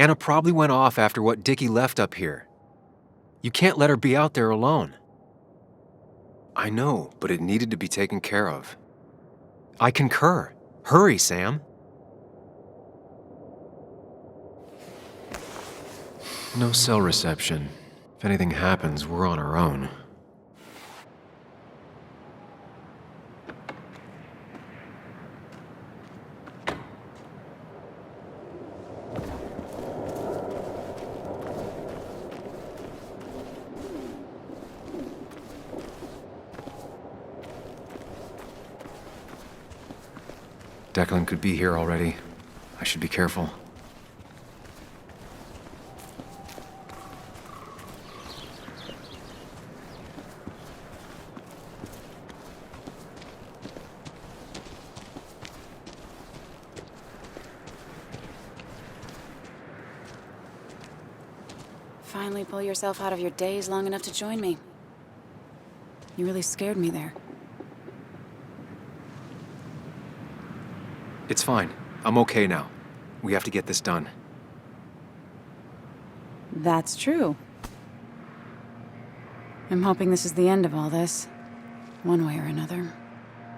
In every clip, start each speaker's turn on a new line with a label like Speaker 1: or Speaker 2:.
Speaker 1: Anna probably went off after what Dickie left up here. You can't let her be out there alone. I know, but it needed to be taken care of. I concur. Hurry, Sam. No cell reception. If anything happens, we're on our own. Declan could be here already. I should be careful.
Speaker 2: Finally pull yourself out of your daze long enough to join me. You really scared me there.
Speaker 1: It's fine. I'm okay now. We have to get this done.
Speaker 2: That's true. I'm hoping this is the end of all this. One way or another.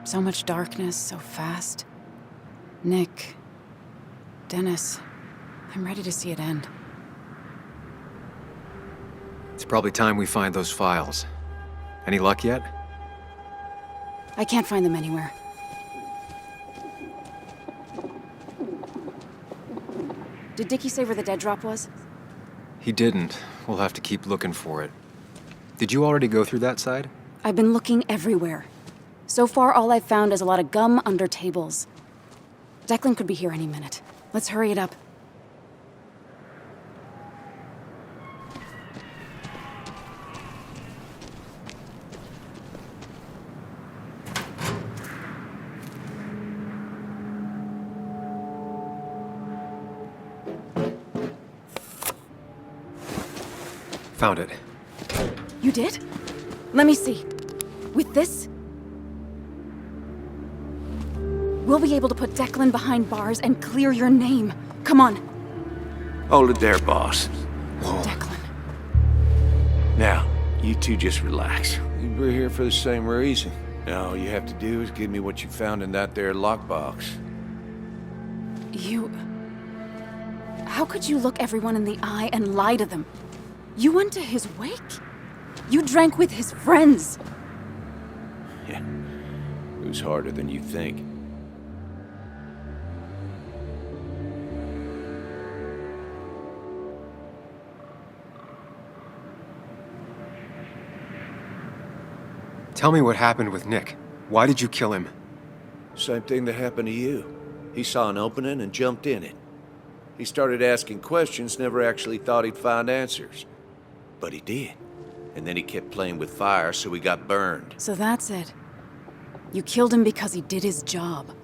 Speaker 2: So much darkness, so fast. Nick. Dennis. I'm ready to see it end.
Speaker 1: It's probably time we find those files. Any luck yet?
Speaker 2: I can't find them anywhere. Did Dickie say where the dead drop was?
Speaker 1: He didn't. We'll have to keep looking for it. Did you already go through that side?
Speaker 2: I've been looking everywhere. So far, all I've found is a lot of gum under tables. Declan could be here any minute. Let's hurry it up.
Speaker 1: Found it.
Speaker 2: You did? Let me see. With this, we'll be able to put Declan behind bars and clear your name. Come on.
Speaker 3: Hold it there, boss.
Speaker 1: Whoa.
Speaker 2: Declan.
Speaker 3: Now, you two just relax.
Speaker 4: We're here for the same reason.
Speaker 3: All you have to do is give me what you found in that there lockbox.
Speaker 2: You... How could you look everyone in the eye and lie to them? You went to his wake? You drank with his friends.
Speaker 3: Yeah, it was harder than you think.
Speaker 1: Tell me what happened with Nick. Why did you kill him?
Speaker 3: Same thing that happened to you. He saw an opening and jumped in it. He started asking questions, never actually thought he'd find answers. But he did. And then he kept playing with fire, so he got burned.
Speaker 2: So that's it. You killed him because he did his job.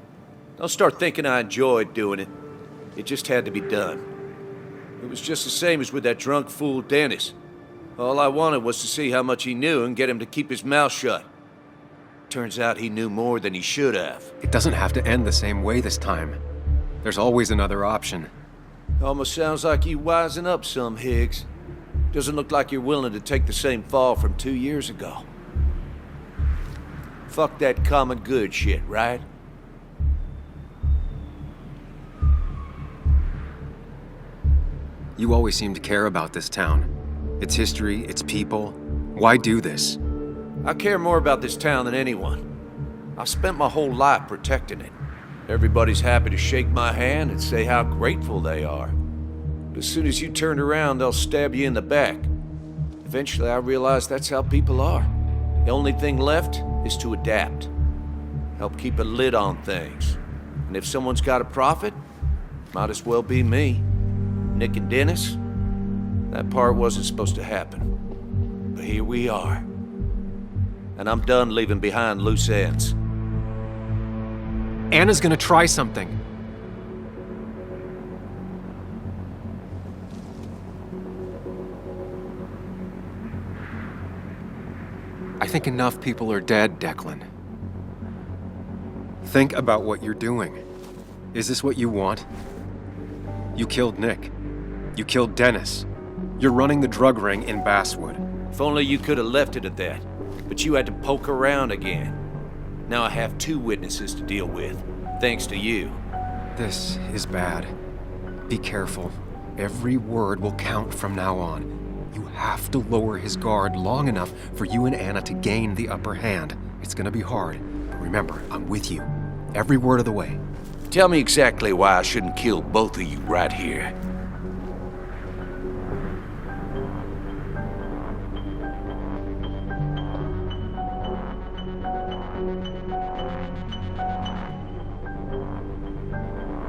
Speaker 3: Don't start thinking I enjoyed doing it. It just had to be done. It was just the same as with that drunk fool Dennis. All I wanted was to see how much he knew and get him to keep his mouth shut. Turns out he knew more than he should have.
Speaker 1: It doesn't have to end the same way this time. There's always another option.
Speaker 3: Almost sounds like you wising up some, Higgs. Doesn't look like you're willing to take the same fall from 2 years ago. Fuck that common good shit, right?
Speaker 1: You always seem to care about this town. Its history, its people. Why do this?
Speaker 3: I care more about this town than anyone. I've spent my whole life protecting it. Everybody's happy to shake my hand and say how grateful they are. But as soon as you turn around, they'll stab you in the back. Eventually, I realized that's how people are. The only thing left is to adapt. Help keep a lid on things. And if someone's got a profit, might as well be me. Nick and Dennis, that part wasn't supposed to happen. But here we are. And I'm done leaving behind loose ends.
Speaker 1: Anna's gonna try something. I think enough people are dead, Declan. Think about what you're doing. Is this what you want? You killed Nick. You killed Dennis. You're running the drug ring in Basswood.
Speaker 3: If only you could have left it at that. But you had to poke around again. Now I have 2 witnesses to deal with, thanks to you.
Speaker 1: This is bad. Be careful. Every word will count from now on. You have to lower his guard long enough for you and Anna to gain the upper hand. It's gonna be hard, but remember, I'm with you. Every word of the way.
Speaker 4: Tell me exactly why I shouldn't kill both of you right here.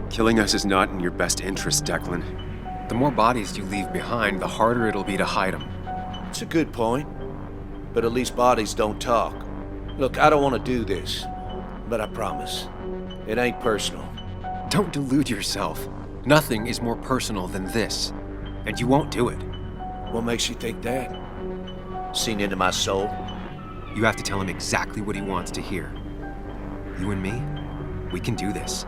Speaker 1: Killing us is not in your best interest, Declan. The more bodies you leave behind, the harder it'll be to hide them.
Speaker 3: It's a good point. But at least bodies don't talk. Look, I don't want to do this. But I promise. It ain't personal.
Speaker 1: Don't delude yourself. Nothing is more personal than this. And you won't do it.
Speaker 3: What makes you think that? Seen into my soul?
Speaker 1: You have to tell him exactly what he wants to hear. You and me, we can do this.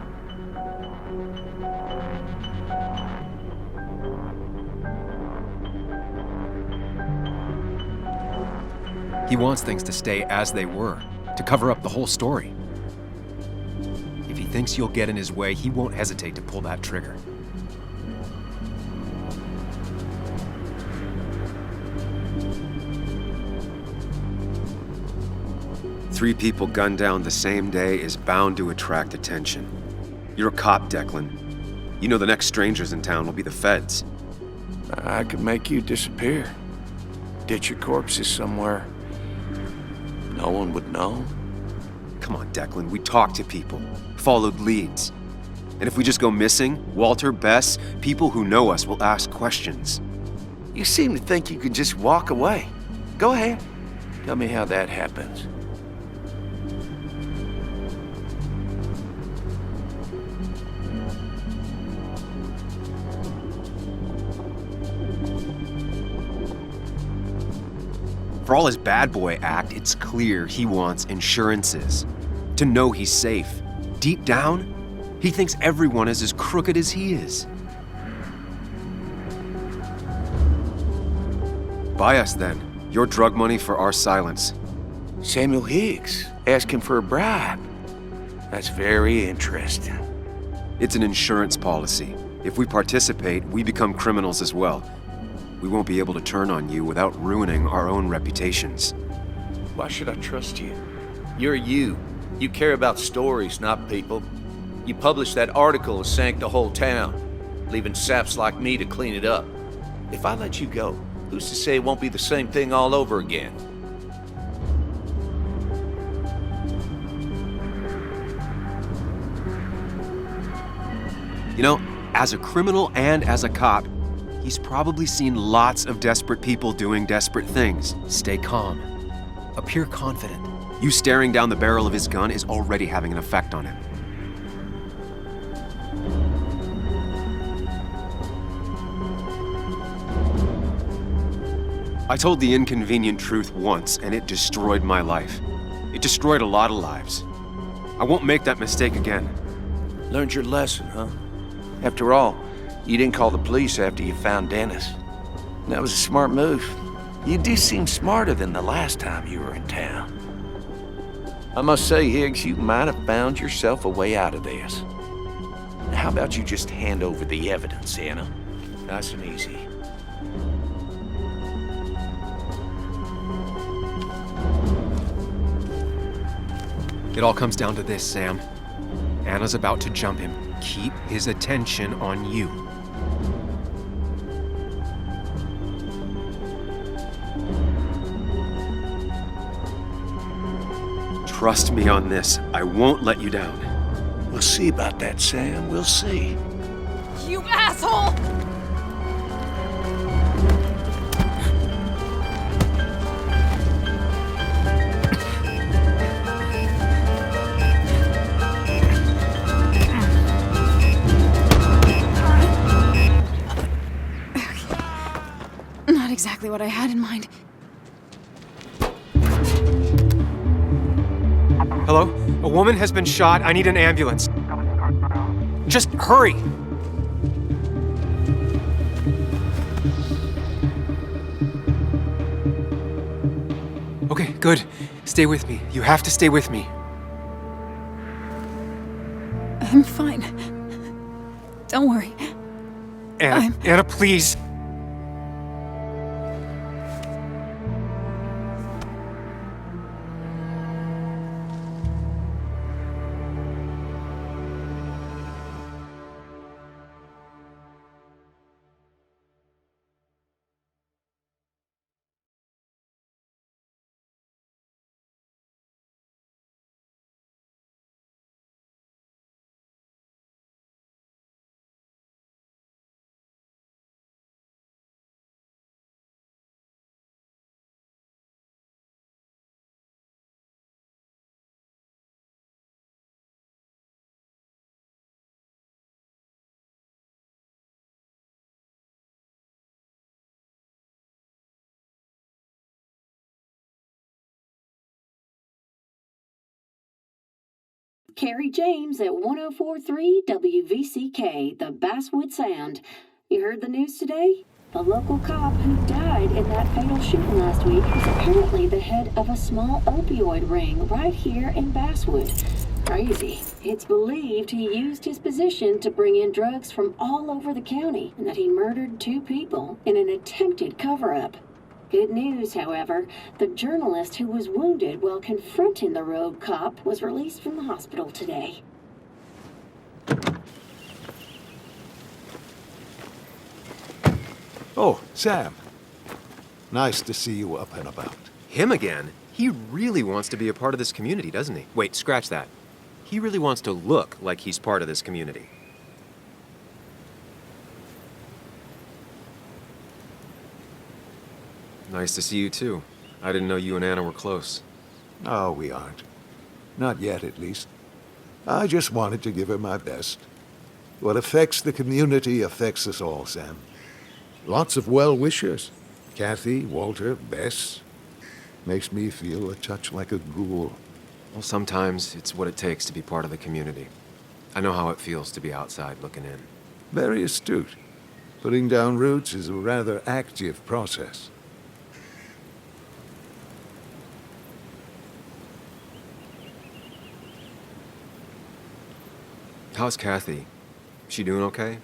Speaker 1: He wants things to stay as they were, to cover up the whole story. If he thinks you'll get in his way, he won't hesitate to pull that trigger. Three people gunned down the same day is bound to attract attention. You're a cop, Declan. You know the next strangers in town will be the feds.
Speaker 4: I could make you disappear. Ditch your corpses somewhere. No one would know.
Speaker 1: Come on, Declan, we talked to people, followed leads. And if we just go missing, Walter, Bess, people who know us will ask questions.
Speaker 4: You seem to think you could just walk away. Go ahead. Tell me how that happens.
Speaker 1: For all his bad boy act, it's clear he wants insurances. To know he's safe. Deep down, he thinks everyone is as crooked as he is. Buy us then. Your drug money for our silence.
Speaker 4: Samuel Higgs asking for a bribe. That's very interesting.
Speaker 1: It's an insurance policy. If we participate, we become criminals as well. We won't be able to turn on you without ruining our own reputations.
Speaker 3: Why should I trust you? You're you. You care about stories, not people. You published that article that sank the whole town, leaving saps like me to clean it up. If I let you go, who's to say it won't be the same thing all over again?
Speaker 1: You know, as a criminal and as a cop, he's probably seen lots of desperate people doing desperate things. Stay calm. Appear confident. You staring down the barrel of his gun is already having an effect on him. I told the inconvenient truth once, and it destroyed my life. It destroyed a lot of lives. I won't make that mistake again.
Speaker 3: Learned your lesson, huh?
Speaker 4: After all, you didn't call the police after you found Dennis. That was a smart move. You do seem smarter than the last time you were in town. I must say, Higgs, you might have found yourself a way out of this. How about you just hand over the evidence, Anna?
Speaker 3: Nice and easy.
Speaker 1: It all comes down to this, Sam. Anna's about to jump him. Keep his attention on you. Trust me on this. I won't let you down.
Speaker 4: We'll see about that, Sam. We'll see.
Speaker 2: You asshole! Not exactly what I had in mind.
Speaker 1: Hello? A woman has been shot. I need an ambulance. Just hurry! Good. Stay with me. You have to stay with me.
Speaker 2: I'm fine. Don't worry.
Speaker 1: Anna, please.
Speaker 5: Carrie James at 1043 WVCK, the Basswood Sound. You heard the news today? The local cop who died in that fatal shooting last week was apparently the head of a small opioid ring right here in Basswood. Crazy. It's believed he used his position to bring in drugs from all over the county and that he murdered 2 people in an attempted cover-up. Good news, however, the journalist who was wounded while confronting the rogue cop was released from the hospital today.
Speaker 6: Oh, Sam. Nice to see you up and about.
Speaker 1: Him again? He really wants to be a part of this community, doesn't he? Wait, scratch that. He really wants to look like he's part of this community. Nice to see you, too. I didn't know you and Anna were close.
Speaker 6: Oh, we aren't. Not yet, at least. I just wanted to give her my best. What affects the community affects us all, Sam. Lots of well-wishers. Kathy, Walter, Bess. Makes me feel a touch like a ghoul.
Speaker 1: Well, sometimes it's what it takes to be part of the community. I know how it feels to be outside looking in.
Speaker 6: Very astute. Putting down roots is a rather active process.
Speaker 1: How's Kathy? She doing okay?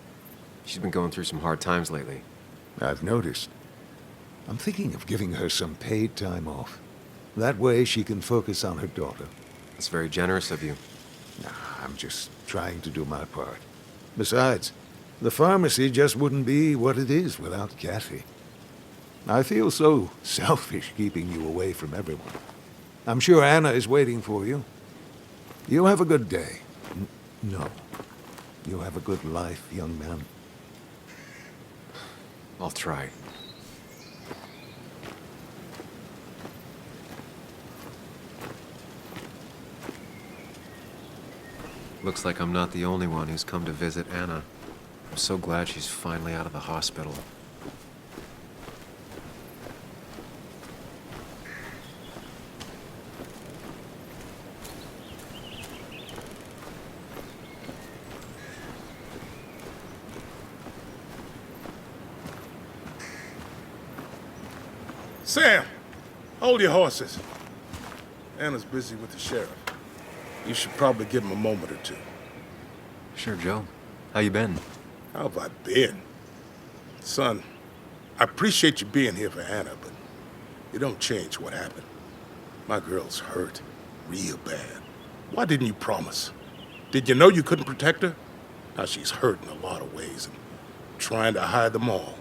Speaker 1: She's been going through some hard times lately.
Speaker 6: I've noticed. I'm thinking of giving her some paid time off. That way she can focus on her daughter.
Speaker 1: That's very generous of you.
Speaker 6: Nah, I'm just trying to do my part. Besides, the pharmacy just wouldn't be what it is without Kathy. I feel so selfish keeping you away from everyone. I'm sure Anna is waiting for you. You have a good day. No. You have a good life, young man.
Speaker 1: I'll try. Looks like I'm not the only one who's come to visit Anna. I'm so glad she's finally out of the hospital.
Speaker 7: Sam, hold your horses. Anna's busy with the sheriff. You should probably give him a moment or two.
Speaker 1: Sure, Joe. How you been?
Speaker 7: How have I been? Son, I appreciate you being here for Anna, but it don't change what happened. My girl's hurt, real bad. Why didn't you promise? Did you know you couldn't protect her? Now she's hurt in a lot of ways and trying to hide them all.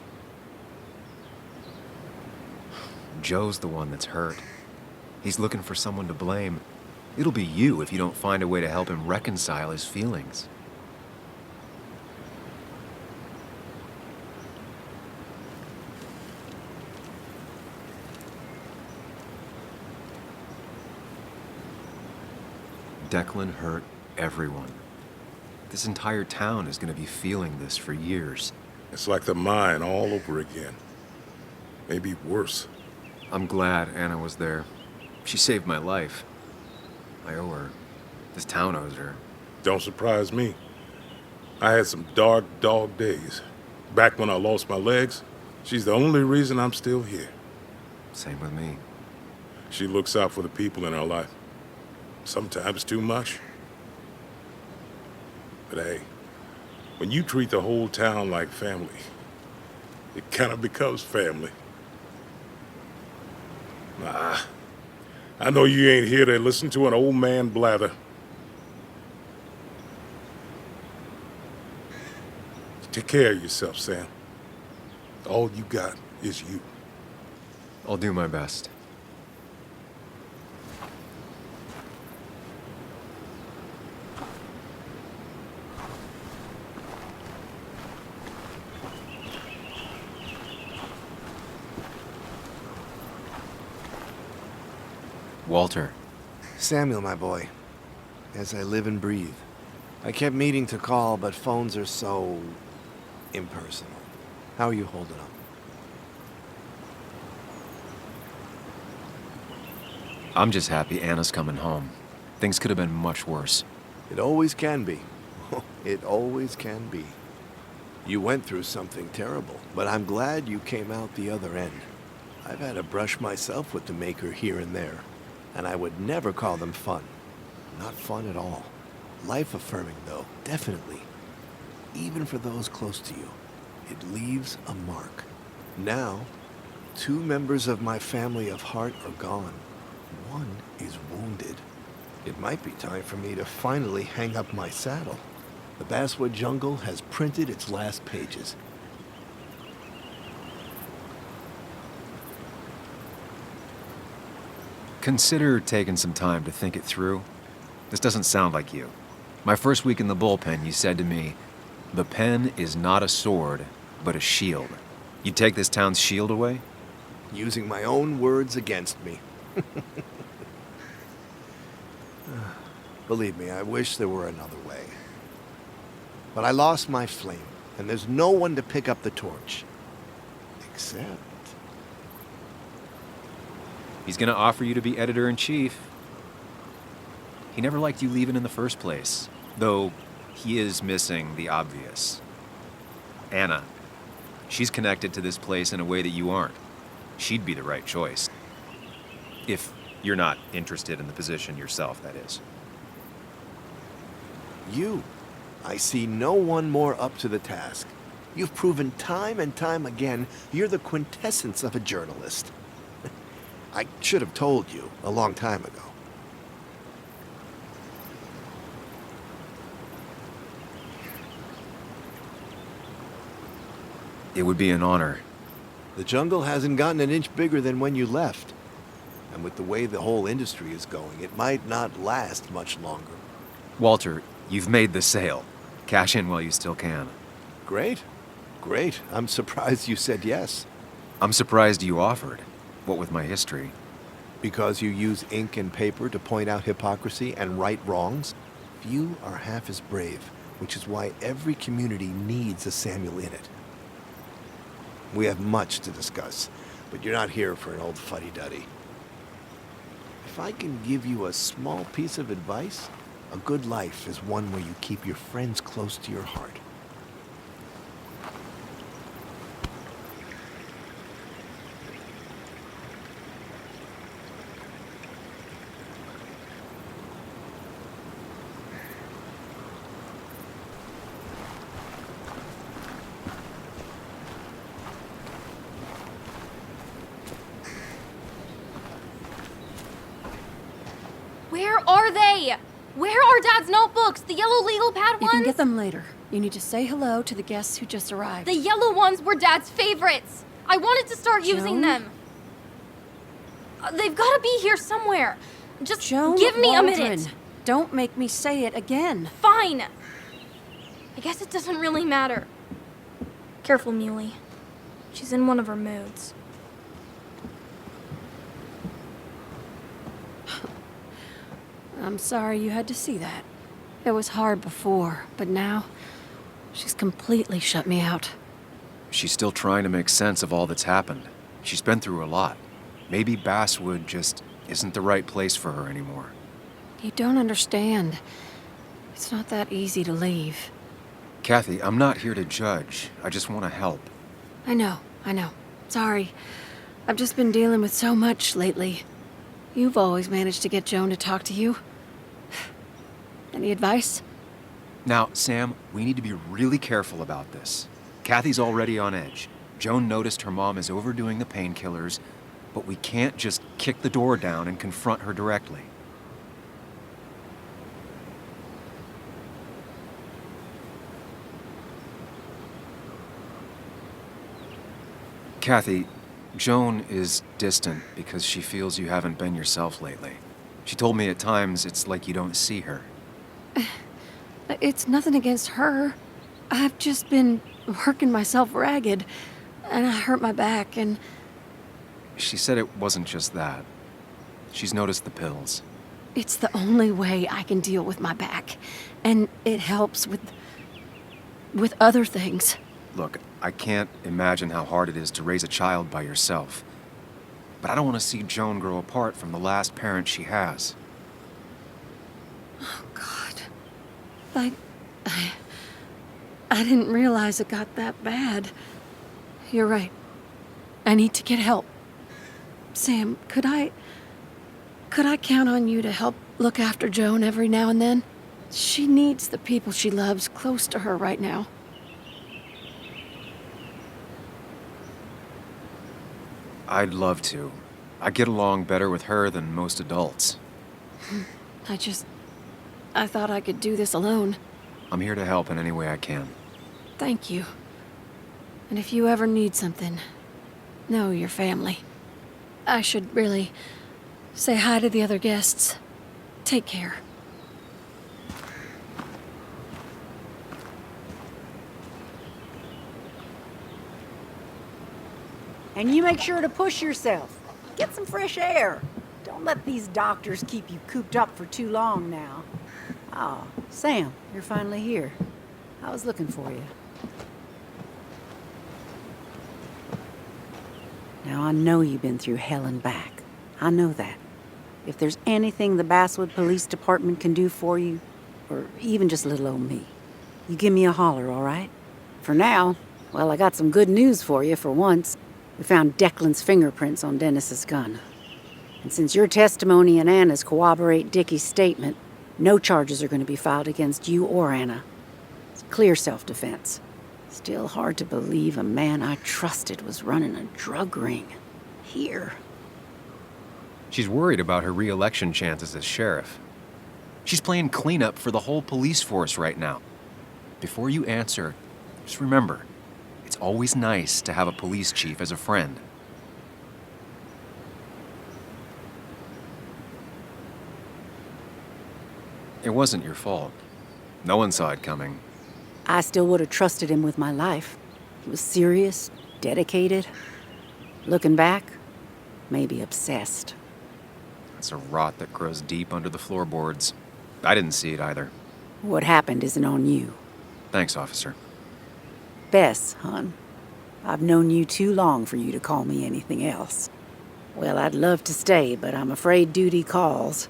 Speaker 1: Joe's the one that's hurt. He's looking for someone to blame. It'll be you if you don't find a way to help him reconcile his feelings. Declan hurt everyone. This entire town is going to be feeling this for years.
Speaker 7: It's like the mine all over again. Maybe worse.
Speaker 1: I'm glad Anna was there. She saved my life. I owe her. This town owes her.
Speaker 7: Don't surprise me. I had some dark dog days. Back when I lost my legs, she's the only reason I'm still here.
Speaker 1: Same with me.
Speaker 7: She looks out for the people in her life. Sometimes too much. But hey, when you treat the whole town like family, it kind of becomes family. Nah, I know you ain't here to listen to an old man blather. Take care of yourself, Sam. All you got is you.
Speaker 1: I'll do my best. Walter.
Speaker 8: Samuel, my boy. As I live and breathe. I kept meaning to call, but phones are so impersonal. How are you holding up?
Speaker 1: I'm just happy Anna's coming home. Things could have been much worse.
Speaker 8: It always can be. It always can be. You went through something terrible, but I'm glad you came out the other end. I've had a brush myself with the Maker here and there, and I would never call them fun. Not fun at all. Life-affirming, though, definitely. Even for those close to you, it leaves a mark. Now, 2 members of my family of heart are gone. One is wounded. It might be time for me to finally hang up my saddle. The Basswood Jungle has printed its last pages.
Speaker 1: Consider taking some time to think it through. This doesn't sound like you. My first week in the bullpen, you said to me, "The pen is not a sword, but a shield." You'd take this town's shield away?
Speaker 8: Using my own words against me. Believe me, I wish there were another way. But I lost my flame, and there's no one to pick up the torch. Except...
Speaker 1: He's gonna offer you to be editor-in-chief. He never liked you leaving in the first place, though he is missing the obvious. Anna. She's connected to this place in a way that you aren't. She'd be the right choice. If you're not interested in the position yourself, that is.
Speaker 8: You. I see no one more up to the task. You've proven time and time again you're the quintessence of a journalist. I should have told you a long time ago.
Speaker 1: It would be an honor.
Speaker 8: The jungle hasn't gotten an inch bigger than when you left. And with the way the whole industry is going, it might not last much longer.
Speaker 1: Walter, you've made the sale. Cash in while you still can.
Speaker 8: Great. Great. I'm surprised you said yes.
Speaker 1: I'm surprised you offered. What with my history?
Speaker 8: Because you use ink and paper to point out hypocrisy and right wrongs? Few are half as brave, which is why every community needs a Samuel in it. We have much to discuss, but you're not here for an old fuddy-duddy. If I can give you a small piece of advice, a good life is one where you keep your friends close to your heart.
Speaker 9: Where are they? Where are Dad's notebooks? The yellow legal pad ones?
Speaker 10: You can get them later. You need to say hello to the guests who just arrived.
Speaker 9: The yellow ones were Dad's favorites. I wanted to start using them. They've got to be here somewhere. Just
Speaker 10: Joan
Speaker 9: give me
Speaker 10: Waldron.
Speaker 9: a minute.
Speaker 10: Don't make me say it again.
Speaker 9: Fine. I guess it doesn't really matter. Careful, Muley. She's in one of her moods.
Speaker 10: I'm sorry you had to see that. It was hard before, but now she's completely shut me out.
Speaker 1: She's still trying to make sense of all that's happened. She's been through a lot. Maybe Basswood just isn't the right place for her anymore.
Speaker 10: You don't understand. It's not that easy to leave.
Speaker 1: Kathy, I'm not here to judge. I just want to help.
Speaker 10: I know. Sorry. I've just been dealing with so much lately. You've always managed to get Joan to talk to you. Any advice?
Speaker 1: Now, Sam, we need to be really careful about this. Kathy's already on edge. Joan noticed her mom is overdoing the painkillers, but we can't just kick the door down and confront her directly. Kathy, Joan is distant because she feels you haven't been yourself lately. She told me at times it's like you don't see her.
Speaker 10: It's nothing against her. I've just been working myself ragged, and I hurt my back, and...
Speaker 1: She said it wasn't just that. She's noticed the pills.
Speaker 10: It's the only way I can deal with my back, and it helps with other things.
Speaker 1: Look, I can't imagine how hard it is to raise a child by yourself. But I don't want to see Joan grow apart from the last parent she has.
Speaker 10: Oh, God. I didn't realize it got that bad. You're right. I need to get help. Sam, could I count on you to help look after Joan every now and then? She needs the people she loves close to her right now.
Speaker 1: I'd love to. I get along better with her than most adults.
Speaker 10: I thought I could do this alone.
Speaker 1: I'm here to help in any way I can.
Speaker 10: Thank you. And if you ever need something, know your family. I should really say hi to the other guests. Take care.
Speaker 11: And you make sure to push yourself. Get some fresh air. Don't let these doctors keep you cooped up for too long now. Oh, Sam, you're finally here. I was looking for you. Now, I know you've been through hell and back. I know that. If there's anything the Basswood Police Department can do for you, or even just little old me, you give me a holler, all right? For now, well, I got some good news for you for once. We found Declan's fingerprints on Dennis's gun. And since your testimony and Anna's corroborate Dickie's statement, no charges are going to be filed against you or Anna. It's clear self-defense. Still hard to believe a man I trusted was running a drug ring. Here.
Speaker 1: She's worried about her re-election chances as sheriff. She's playing cleanup for the whole police force right now. Before you answer, just remember, it's always nice to have a police chief as a friend. It wasn't your fault. No one saw it coming.
Speaker 11: I still would have trusted him with my life. He was serious, dedicated. Looking back, maybe obsessed.
Speaker 1: It's a rot that grows deep under the floorboards. I didn't see it either.
Speaker 11: What happened isn't on you.
Speaker 1: Thanks, officer.
Speaker 11: Bess, hon. I've known you too long for you to call me anything else. Well, I'd love to stay, but I'm afraid duty calls.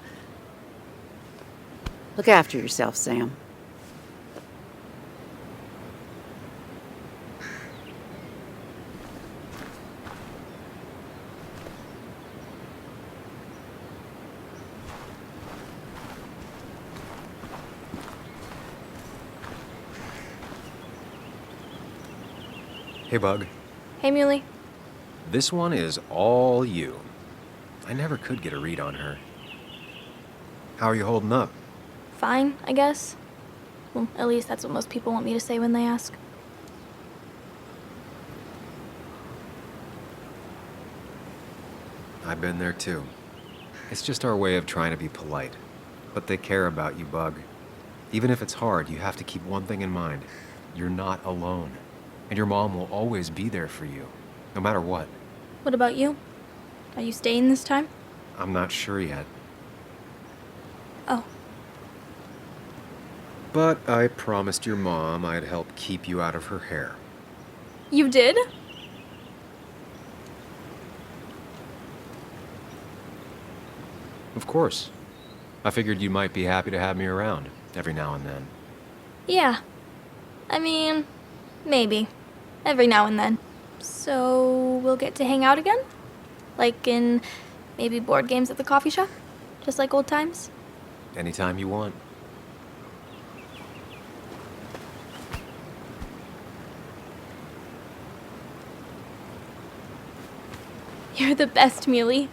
Speaker 11: Look after yourself, Sam.
Speaker 1: Hey, Bug.
Speaker 9: Hey, Muley.
Speaker 1: This one is all you. I never could get a read on her. How are you holding up?
Speaker 9: Fine, I guess. Well, at least that's what most people want me to say when they ask.
Speaker 1: I've been there too. It's just our way of trying to be polite. But they care about you, Bug. Even if it's hard, you have to keep one thing in mind. You're not alone. And your mom will always be there for you, no matter what.
Speaker 9: What about you? Are you staying this time?
Speaker 1: I'm not sure yet.
Speaker 9: Oh.
Speaker 1: But I promised your mom I'd help keep you out of her hair.
Speaker 9: You did?
Speaker 1: Of course. I figured you might be happy to have me around every now and then.
Speaker 9: Yeah. I mean, maybe. Every now and then. So, we'll get to hang out again? Like in Maybe board games at the coffee shop? Just like old times?
Speaker 1: Anytime you want.
Speaker 9: You're the best, Muley.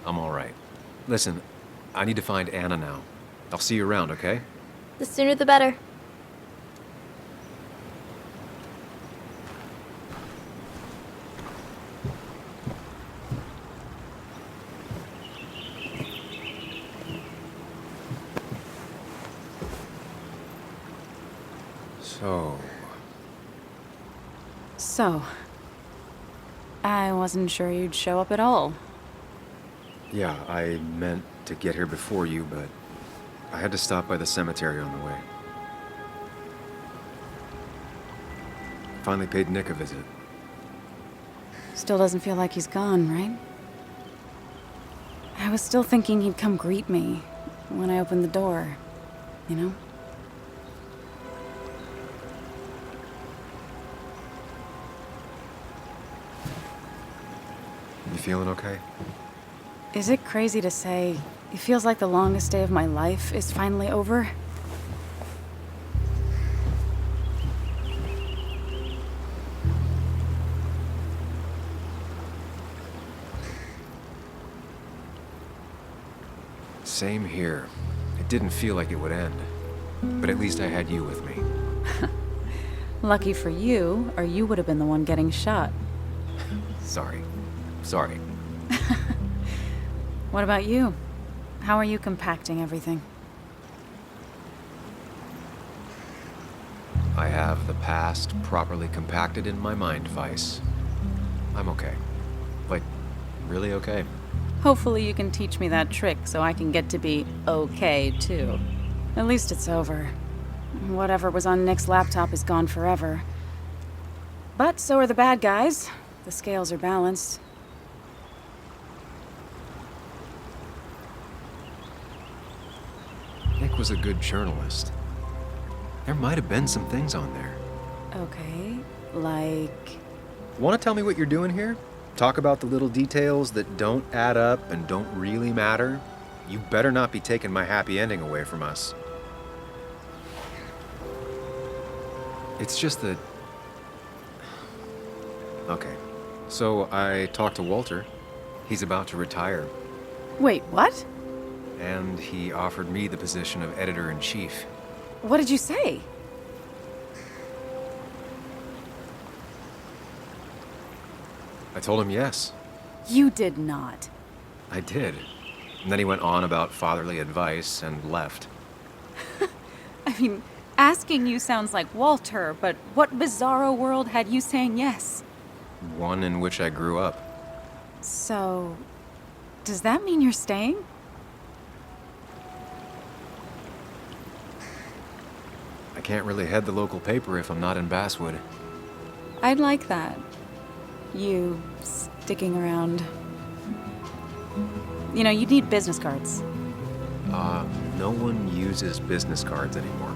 Speaker 1: I'm all right. Listen, I need to find Anna now. I'll see you around, okay?
Speaker 9: The sooner the better.
Speaker 2: So, I wasn't sure you'd show up at all.
Speaker 1: Yeah, I meant to get here before you, but I had to stop by the cemetery on the way. Finally paid Nick a visit.
Speaker 2: Still doesn't feel like he's gone, right? I was still thinking he'd come greet me when I opened the door, you know?
Speaker 1: You feeling okay?
Speaker 2: Is it crazy to say it feels like the longest day of my life is finally over?
Speaker 1: Same here. It didn't feel like it would end. But at least I had you with me.
Speaker 2: Lucky for you, or you would have been the one getting shot.
Speaker 1: Sorry.
Speaker 2: What about you? How are you compacting everything?
Speaker 1: I have the past properly compacted in my mind vice. I'm okay. Like, really okay.
Speaker 2: Hopefully you can teach me that trick so I can get to be okay, too. At least it's over. Whatever was on Nick's laptop is gone forever. But so are the bad guys. The scales are balanced.
Speaker 1: Nick was a good journalist. There might have been some things on there.
Speaker 2: Okay, like...
Speaker 1: Want to tell me what you're doing here? Talk about the little details that don't add up and don't really matter? You better not be taking my happy ending away from us. It's just that... Okay, so I talked to Walter. He's about to retire.
Speaker 2: Wait, what?
Speaker 1: And he offered me the position of editor-in-chief.
Speaker 2: What did you say?
Speaker 1: I told him yes.
Speaker 2: You did not.
Speaker 1: I did. And then he went on about fatherly advice and left.
Speaker 2: I mean, asking you sounds like Walter, but what bizarro world had you saying yes?
Speaker 1: One in which I grew up.
Speaker 2: So, does that mean you're staying?
Speaker 1: I can't really head the local paper if I'm not in Basswood.
Speaker 2: I'd like that. You sticking around. You know, you need business cards.
Speaker 1: No one uses business cards anymore.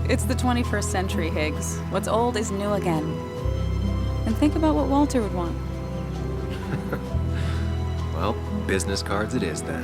Speaker 2: It's the 21st century, Higgs. What's old is new again. And think about what Walter would want.
Speaker 1: Well, business cards it is then.